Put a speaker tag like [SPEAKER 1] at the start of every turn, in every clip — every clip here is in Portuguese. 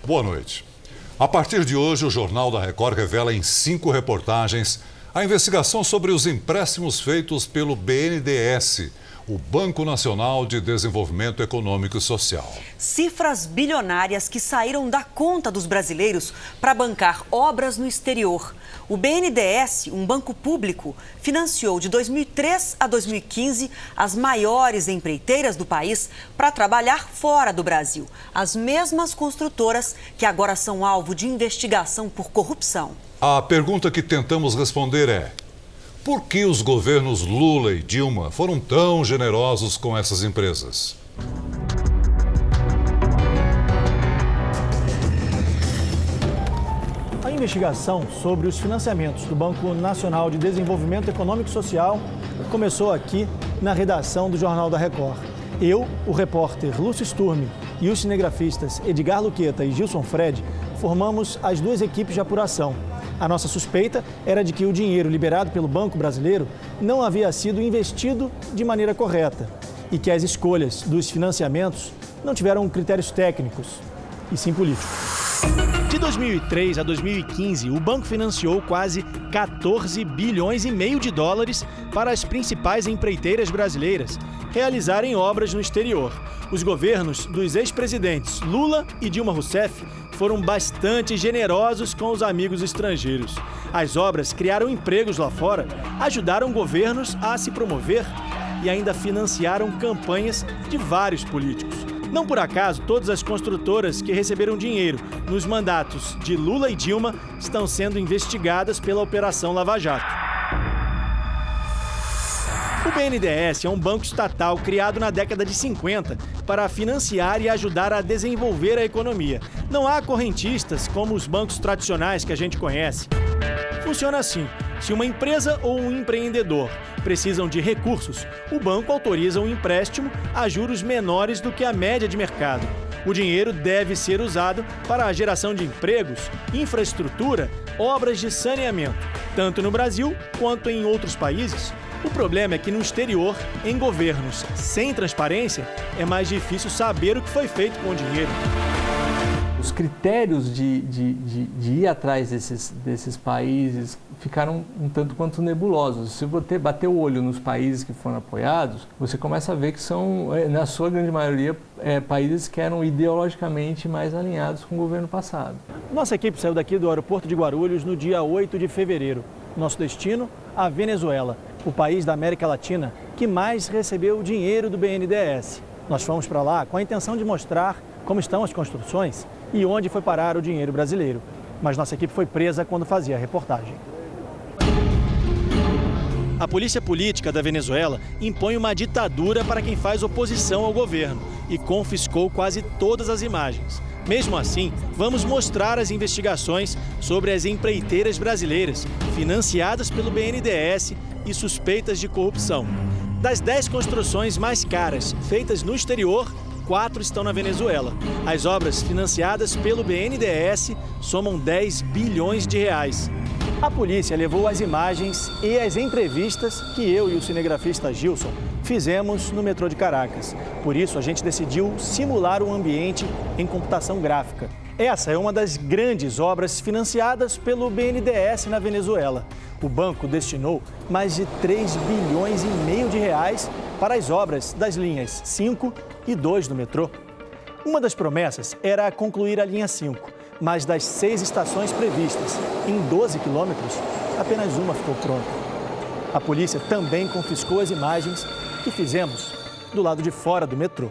[SPEAKER 1] Boa noite. A partir de hoje, o Jornal da Record revela em 5 reportagens a investigação sobre os empréstimos feitos pelo BNDES, o Banco Nacional de Desenvolvimento Econômico e Social.
[SPEAKER 2] Cifras bilionárias que saíram da conta dos brasileiros para bancar obras no exterior. O BNDES, um banco público, financiou de 2003 a 2015 as maiores empreiteiras do país para trabalhar fora do Brasil. As mesmas construtoras que agora são alvo de investigação por corrupção.
[SPEAKER 1] A pergunta que tentamos responder é: por que os governos Lula e Dilma foram tão generosos com essas empresas?
[SPEAKER 3] A investigação sobre os financiamentos do Banco Nacional de Desenvolvimento Econômico e Social começou aqui na redação do Jornal da Record. Eu, o repórter Lúcio Sturmi e os cinegrafistas Edgar Luqueta e Gilson Fred formamos as 2 equipes de apuração. A nossa suspeita era de que o dinheiro liberado pelo Banco Brasileiro não havia sido investido de maneira correta e que as escolhas dos financiamentos não tiveram critérios técnicos, e sim políticos. De 2003 a 2015, o banco financiou quase 14 bilhões e meio de dólares para as principais empreiteiras brasileiras realizarem obras no exterior. Os governos dos ex-presidentes Lula e Dilma Rousseff foram bastante generosos com os amigos estrangeiros. As obras criaram empregos lá fora, ajudaram governos a se promover e ainda financiaram campanhas de vários políticos. Não por acaso, todas as construtoras que receberam dinheiro nos mandatos de Lula e Dilma estão sendo investigadas pela Operação Lava Jato. O BNDES é um banco estatal criado na década de 50 para financiar e ajudar a desenvolver a economia. Não há correntistas como os bancos tradicionais que a gente conhece. Funciona assim: se uma empresa ou um empreendedor precisam de recursos, o banco autoriza um empréstimo a juros menores do que a média de mercado. O dinheiro deve ser usado para a geração de empregos, infraestrutura, obras de saneamento, tanto no Brasil quanto em outros países. O problema é que no exterior, em governos sem transparência, é mais difícil saber o que foi feito com o dinheiro.
[SPEAKER 4] Os critérios de ir atrás desses países ficaram um tanto quanto nebulosos. Se você bater o olho nos países que foram apoiados, você começa a ver que são, na sua grande maioria, países que eram ideologicamente mais alinhados com o governo passado.
[SPEAKER 3] Nossa equipe saiu daqui do aeroporto de Guarulhos no dia 8 de fevereiro. Nosso destino, a Venezuela, o país da América Latina que mais recebeu dinheiro do BNDES. Nós fomos para lá com a intenção de mostrar como estão as construções e onde foi parar o dinheiro brasileiro. Mas nossa equipe foi presa quando fazia a reportagem. A polícia política da Venezuela impõe uma ditadura para quem faz oposição ao governo e confiscou quase todas as imagens. Mesmo assim, vamos mostrar as investigações sobre as empreiteiras brasileiras financiadas pelo BNDES e suspeitas de corrupção. Das 10 construções mais caras feitas no exterior, 4 estão na Venezuela. As obras financiadas pelo BNDES somam 10 bilhões de reais. A polícia levou as imagens e as entrevistas que eu e o cinegrafista Gilson fizemos no metrô de Caracas. Por isso, a gente decidiu simular um ambiente em computação gráfica. Essa é uma das grandes obras financiadas pelo BNDES na Venezuela. O banco destinou mais de 3 bilhões e meio de reais para as obras das linhas 5 e 2 do metrô. Uma das promessas era concluir a linha 5, mas das 6 estações previstas, em 12 quilômetros, apenas uma ficou pronta. A polícia também confiscou as imagens que fizemos do lado de fora do metrô.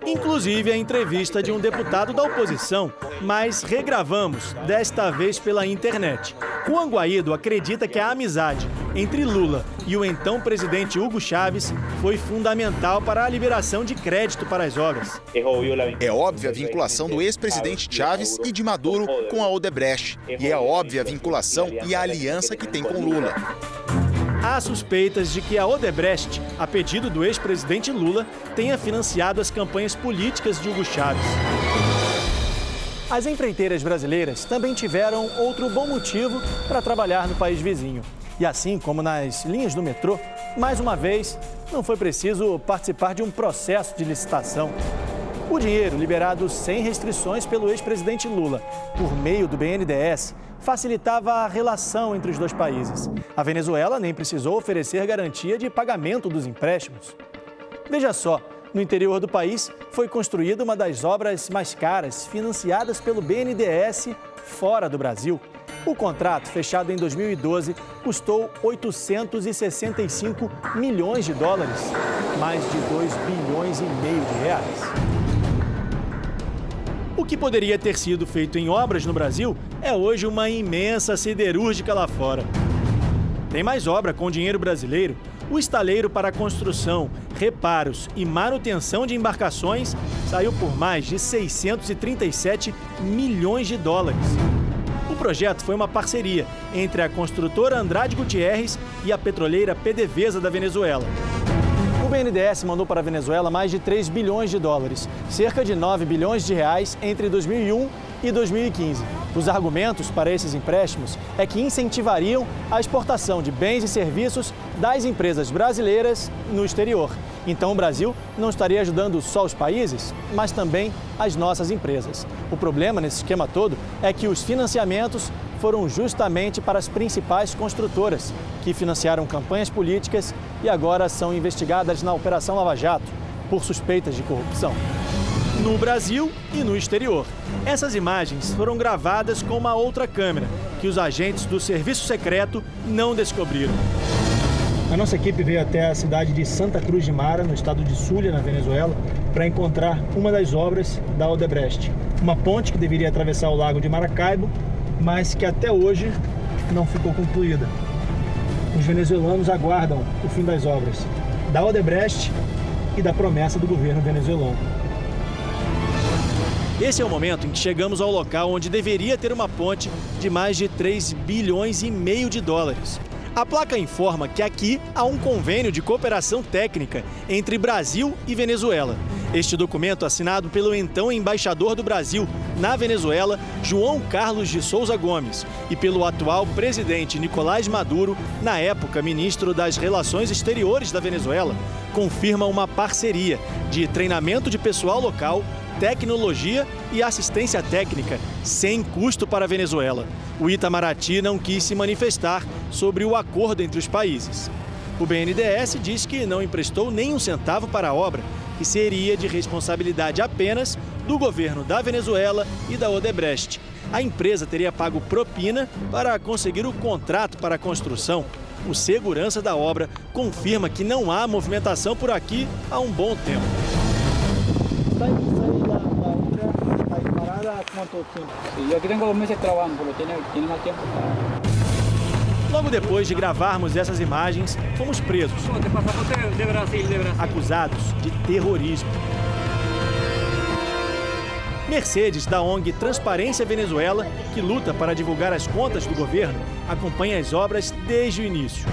[SPEAKER 3] Inclusive a entrevista de um deputado da oposição, mas regravamos, desta vez pela internet. Juan Guaido acredita que a amizade entre Lula e o então presidente Hugo Chávez foi fundamental para a liberação de crédito para as obras.
[SPEAKER 5] É óbvia a vinculação do ex-presidente Chávez e de Maduro com a Odebrecht. E é óbvia a vinculação e a aliança que tem com Lula.
[SPEAKER 3] Há suspeitas de que a Odebrecht, a pedido do ex-presidente Lula, tenha financiado as campanhas políticas de Hugo Chávez. As empreiteiras brasileiras também tiveram outro bom motivo para trabalhar no país vizinho. E assim como nas linhas do metrô, mais uma vez, não foi preciso participar de um processo de licitação. O dinheiro, liberado sem restrições pelo ex-presidente Lula, por meio do BNDES, facilitava a relação entre os dois países. A Venezuela nem precisou oferecer garantia de pagamento dos empréstimos. Veja só, no interior do país foi construída uma das obras mais caras financiadas pelo BNDES fora do Brasil. O contrato, fechado em 2012, custou 865 milhões de dólares, mais de 2,5 bilhões de reais. O que poderia ter sido feito em obras no Brasil é hoje uma imensa siderúrgica lá fora. Tem mais obra com dinheiro brasileiro. O estaleiro para construção, reparos e manutenção de embarcações saiu por mais de 637 milhões de dólares. O projeto foi uma parceria entre a construtora Andrade Gutierrez e a petroleira PDVSA da Venezuela. O BNDES mandou para a Venezuela mais de 3 bilhões de dólares, cerca de 9 bilhões de reais entre 2001 e 2015. Os argumentos para esses empréstimos é que incentivariam a exportação de bens e serviços das empresas brasileiras no exterior. Então o Brasil não estaria ajudando só os países, mas também as nossas empresas. O problema nesse esquema todo é que os financiamentos foram justamente para as principais construtoras, que financiaram campanhas políticas e agora são investigadas na Operação Lava Jato por suspeitas de corrupção. No Brasil e no exterior. Essas imagens foram gravadas com uma outra câmera, que os agentes do Serviço Secreto não descobriram.
[SPEAKER 6] A nossa equipe veio até a cidade de Santa Cruz de Mara, no estado de Zulia, na Venezuela, para encontrar uma das obras da Odebrecht. Uma ponte que deveria atravessar o lago de Maracaibo, mas que até hoje não ficou concluída. Os venezuelanos aguardam o fim das obras da Odebrecht e da promessa do governo venezuelano.
[SPEAKER 3] Esse é o momento em que chegamos ao local onde deveria ter uma ponte de mais de 3,5 bilhões de dólares. A placa informa que aqui há um convênio de cooperação técnica entre Brasil e Venezuela. Este documento, assinado pelo então embaixador do Brasil na Venezuela, João Carlos de Souza Gomes, e pelo atual presidente Nicolás Maduro, na época ministro das Relações Exteriores da Venezuela, confirma uma parceria de treinamento de pessoal local, tecnologia e assistência técnica, sem custo para a Venezuela. O Itamaraty não quis se manifestar sobre o acordo entre os países. O BNDES diz que não emprestou nem um centavo para a obra, que seria de responsabilidade apenas do governo da Venezuela e da Odebrecht. A empresa teria pago propina para conseguir o contrato para a construção. O segurança da obra confirma que não há movimentação por aqui há um bom tempo. Logo depois de gravarmos essas imagens, fomos presos, acusados de terrorismo. Mercedes, da ONG Transparência Venezuela, que luta para divulgar as contas do governo, acompanha as obras desde o início.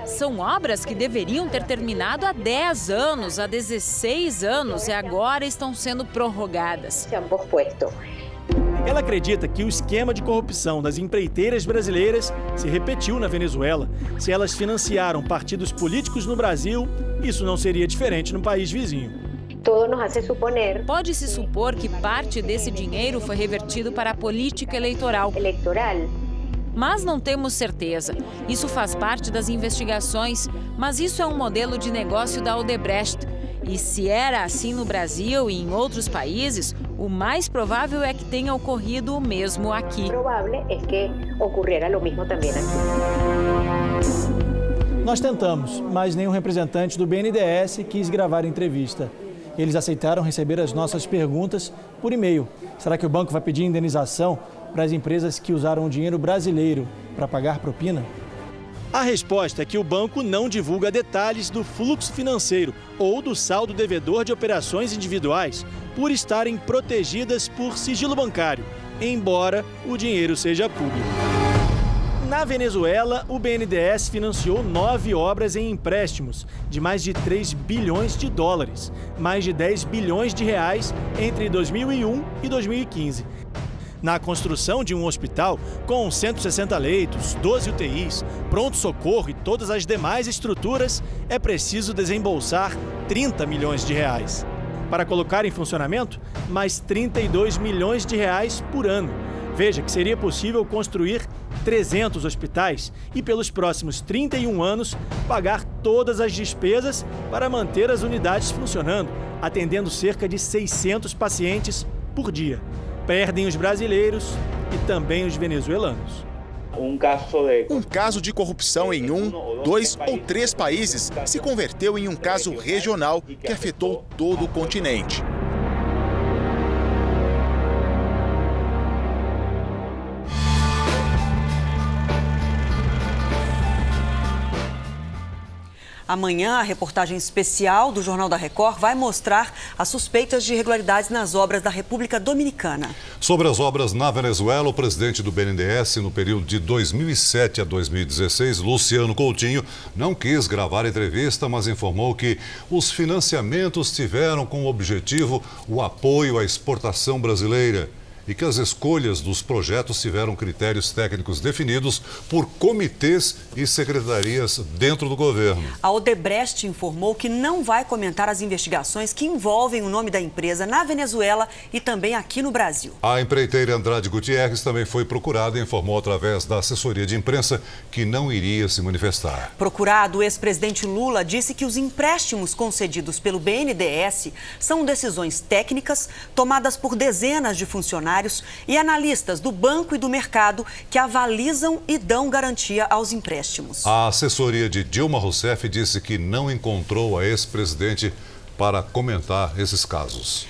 [SPEAKER 7] São obras que deveriam ter terminado há 10 anos, há 16 anos e agora estão sendo prorrogadas.
[SPEAKER 3] Ela acredita que o esquema de corrupção das empreiteiras brasileiras se repetiu na Venezuela. Se elas financiaram partidos políticos no Brasil, isso não seria diferente no país vizinho.
[SPEAKER 7] Pode-se supor que parte desse dinheiro foi revertido para a política eleitoral. Mas não temos certeza. Isso faz parte das investigações, mas isso é um modelo de negócio da Odebrecht. E se era assim no Brasil e em outros países, o mais provável é que tenha ocorrido o mesmo aqui.
[SPEAKER 3] Nós tentamos, mas nenhum representante do BNDES quis gravar a entrevista. Eles aceitaram receber as nossas perguntas por e-mail. Será que o banco vai pedir indenização para as empresas que usaram o dinheiro brasileiro para pagar propina? A resposta é que o banco não divulga detalhes do fluxo financeiro ou do saldo devedor de operações individuais por estarem protegidas por sigilo bancário, embora o dinheiro seja público. Na Venezuela, o BNDES financiou 9 obras em empréstimos de mais de 3 bilhões de dólares, mais de 10 bilhões de reais entre 2001 e 2015. Na construção de um hospital com 160 leitos, 12 UTIs, pronto-socorro e todas as demais estruturas, é preciso desembolsar 30 milhões de reais. Para colocar em funcionamento, mais 32 milhões de reais por ano. Veja que seria possível construir 300 hospitais e, pelos próximos 31 anos, pagar todas as despesas para manter as unidades funcionando, atendendo cerca de 600 pacientes por dia. Perdem os brasileiros e também os venezuelanos.
[SPEAKER 5] Um caso de corrupção em 1, 2 ou 3 países se converteu em um caso regional que afetou todo o continente.
[SPEAKER 2] Amanhã, a reportagem especial do Jornal da Record vai mostrar as suspeitas de irregularidades nas obras da República Dominicana.
[SPEAKER 1] Sobre as obras na Venezuela, o presidente do BNDES, no período de 2007 a 2016, Luciano Coutinho, não quis gravar a entrevista, mas informou que os financiamentos tiveram como objetivo o apoio à exportação brasileira e que as escolhas dos projetos tiveram critérios técnicos definidos por comitês e secretarias dentro do governo.
[SPEAKER 2] A Odebrecht informou que não vai comentar as investigações que envolvem o nome da empresa na Venezuela e também aqui no Brasil.
[SPEAKER 1] A empreiteira Andrade Gutierrez também foi procurada e informou através da assessoria de imprensa que não iria se manifestar.
[SPEAKER 2] Procurado, o ex-presidente Lula disse que os empréstimos concedidos pelo BNDES são decisões técnicas tomadas por dezenas de funcionários e analistas do banco e do mercado que avalizam e dão garantia aos empréstimos.
[SPEAKER 1] A assessoria de Dilma Rousseff disse que não encontrou a ex-presidente para comentar esses casos.